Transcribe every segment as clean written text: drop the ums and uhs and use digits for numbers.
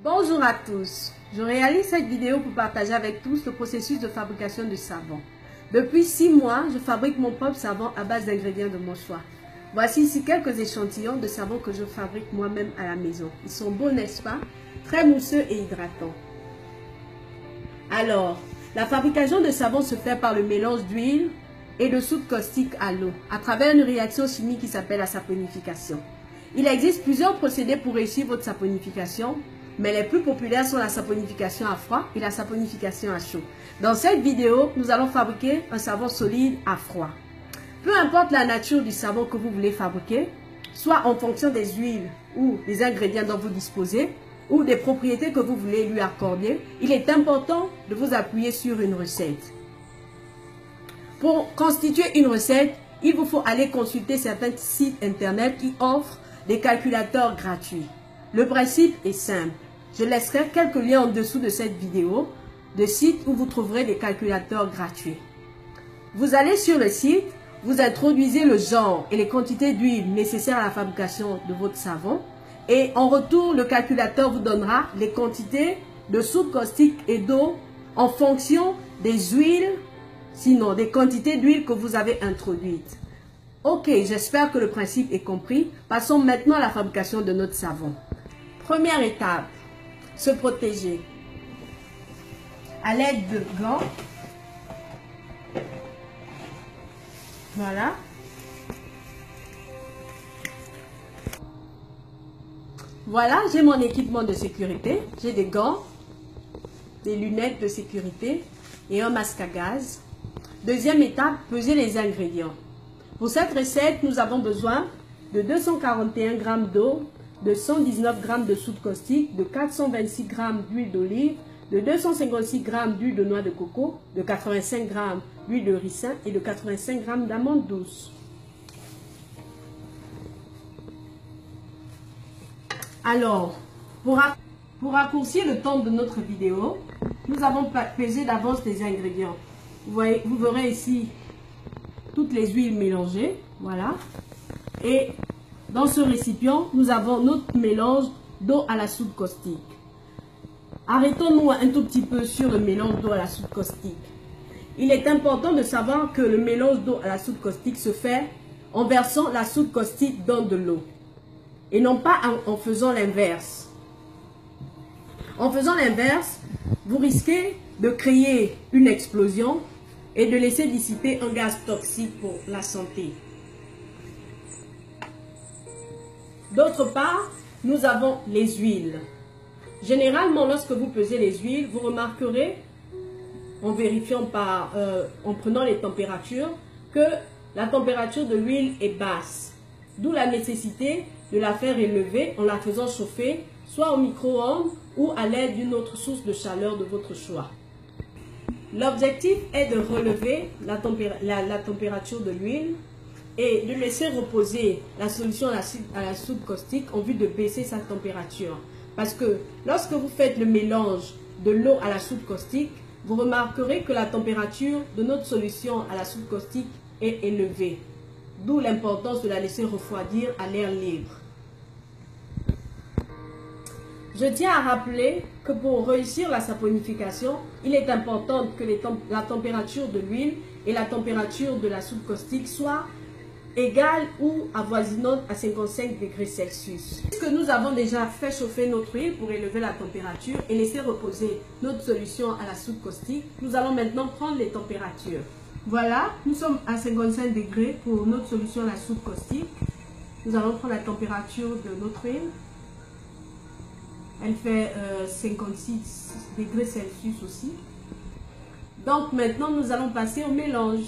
Bonjour à tous, je réalise cette vidéo pour partager avec tous le processus de fabrication de savon. Depuis 6 mois, je fabrique mon propre savon à base d'ingrédients de mon choix. Voici ici quelques échantillons de savon que je fabrique moi-même à la maison. Ils sont beaux, n'est-ce pas? Très mousseux et hydratants. Alors, la fabrication de savon se fait par le mélange d'huile et de soude caustique à l'eau, à travers une réaction chimique qui s'appelle la saponification. Il existe plusieurs procédés pour réussir votre saponification, mais les plus populaires sont la saponification à froid et la saponification à chaud. Dans cette vidéo, nous allons fabriquer un savon solide à froid. Peu importe la nature du savon que vous voulez fabriquer, soit en fonction des huiles ou des ingrédients dont vous disposez, ou des propriétés que vous voulez lui accorder, il est important de vous appuyer sur une recette. Pour constituer une recette, il vous faut aller consulter certains sites internet qui offrent des calculateurs gratuits. Le principe est simple. Je laisserai quelques liens en dessous de cette vidéo de sites où vous trouverez des calculateurs gratuits. Vous allez sur le site, vous introduisez le genre et les quantités d'huile nécessaires à la fabrication de votre savon et en retour, le calculateur vous donnera les quantités de soude caustique et d'eau en fonction des huiles, sinon des quantités d'huile que vous avez introduites. Ok, j'espère que le principe est compris. Passons maintenant à la fabrication de notre savon. Première étape, se protéger. À l'aide de gants. Voilà. Voilà, j'ai mon équipement de sécurité. J'ai des gants, des lunettes de sécurité et un masque à gaz. Deuxième étape, peser les ingrédients. Pour cette recette, nous avons besoin de 241 g d'eau, de 119 g de soude caustique, de 426 g d'huile d'olive, de 256 g d'huile de noix de coco, de 85 g d'huile de ricin et de 85 g d'amandes douces. Alors, pour raccourcir le temps de notre vidéo, nous avons pesé d'avance les ingrédients. Vous verrez ici toutes les huiles mélangées, voilà. Et dans ce récipient, nous avons notre mélange d'eau à la soude caustique. Arrêtons-nous un tout petit peu sur le mélange d'eau à la soude caustique. Il est important de savoir que le mélange d'eau à la soude caustique se fait en versant la soude caustique dans de l'eau et non pas en faisant l'inverse. En faisant l'inverse, vous risquez de créer une explosion et de laisser dissiper un gaz toxique pour la santé. D'autre part, nous avons les huiles. Généralement, lorsque vous pesez les huiles, vous remarquerez, en vérifiant en prenant les températures, que la température de l'huile est basse. D'où la nécessité de la faire élever en la faisant chauffer, soit au micro-ondes ou à l'aide d'une autre source de chaleur de votre choix. L'objectif est de relever la température de l'huile et de laisser reposer la solution à la soude caustique en vue de baisser sa température. Parce que lorsque vous faites le mélange de l'eau à la soude caustique, vous remarquerez que la température de notre solution à la soude caustique est élevée. D'où l'importance de la laisser refroidir à l'air libre. Je tiens à rappeler que pour réussir la saponification, il est important que la température de l'huile et la température de la soude caustique soient égales ou avoisinantes à 55 degrés Celsius. Puisque nous avons déjà fait chauffer notre huile pour élever la température et laisser reposer notre solution à la soude caustique, nous allons maintenant prendre les températures. Voilà, nous sommes à 55 degrés pour notre solution à la soude caustique. Nous allons prendre la température de notre huile. Elle fait 56 degrés Celsius aussi. Donc maintenant, nous allons passer au mélange.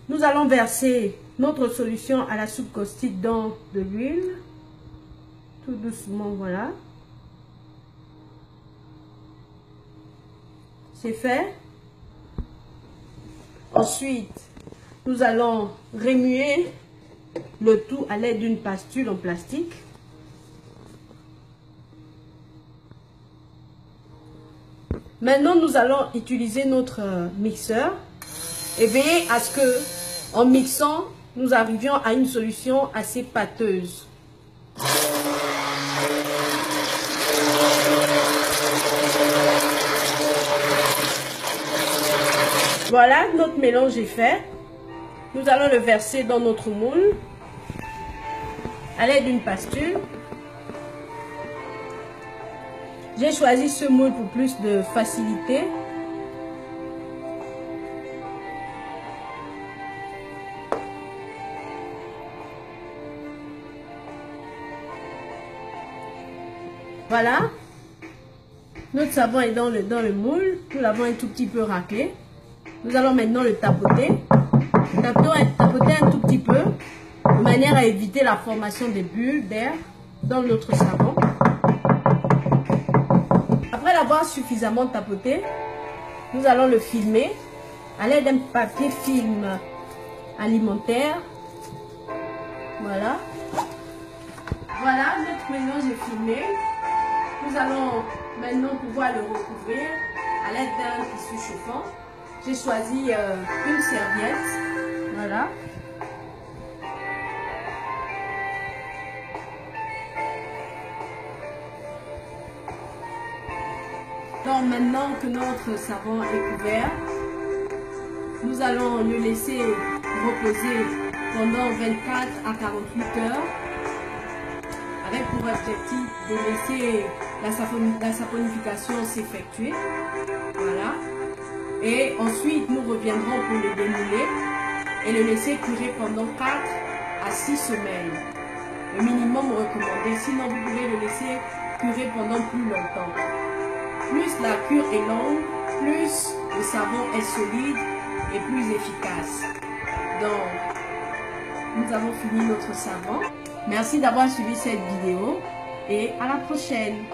Nous allons verser notre solution à la soude caustique dans de l'huile. Tout doucement, voilà. C'est fait. Ensuite, nous allons remuer le tout à l'aide d'une pastule en plastique. Maintenant, nous allons utiliser notre mixeur et veiller à ce que, en mixant, nous arrivions à une solution assez pâteuse. Voilà, notre mélange est fait. Nous allons le verser dans notre moule à l'aide d'une pastule. J'ai choisi ce moule pour plus de facilité. Voilà. Notre savon est dans le moule. Nous l'avons un tout petit peu raclé. Nous allons maintenant le tapoter. Tapoter un tout petit peu, de manière à éviter la formation des bulles d'air dans notre savon. Après l'avoir suffisamment tapoté, nous allons le filmer à l'aide d'un papier film alimentaire. Voilà. Voilà, notre mélange est filmé. Nous allons maintenant pouvoir le recouvrir à l'aide d'un tissu chauffant. J'ai choisi une serviette. Voilà. Donc maintenant que notre savon est couvert, nous allons le laisser reposer pendant 24 à 48 heures avec pour objectif de laisser la saponification s'effectuer. Voilà. Et ensuite, nous reviendrons pour le démouler et le laisser cuire pendant 4 à 6 semaines. Le minimum recommandé. Sinon, vous pouvez le laisser cuire pendant plus longtemps. Plus la cure est longue, plus le savon est solide et plus efficace. Donc, nous avons fini notre savon. Merci d'avoir suivi cette vidéo et à la prochaine.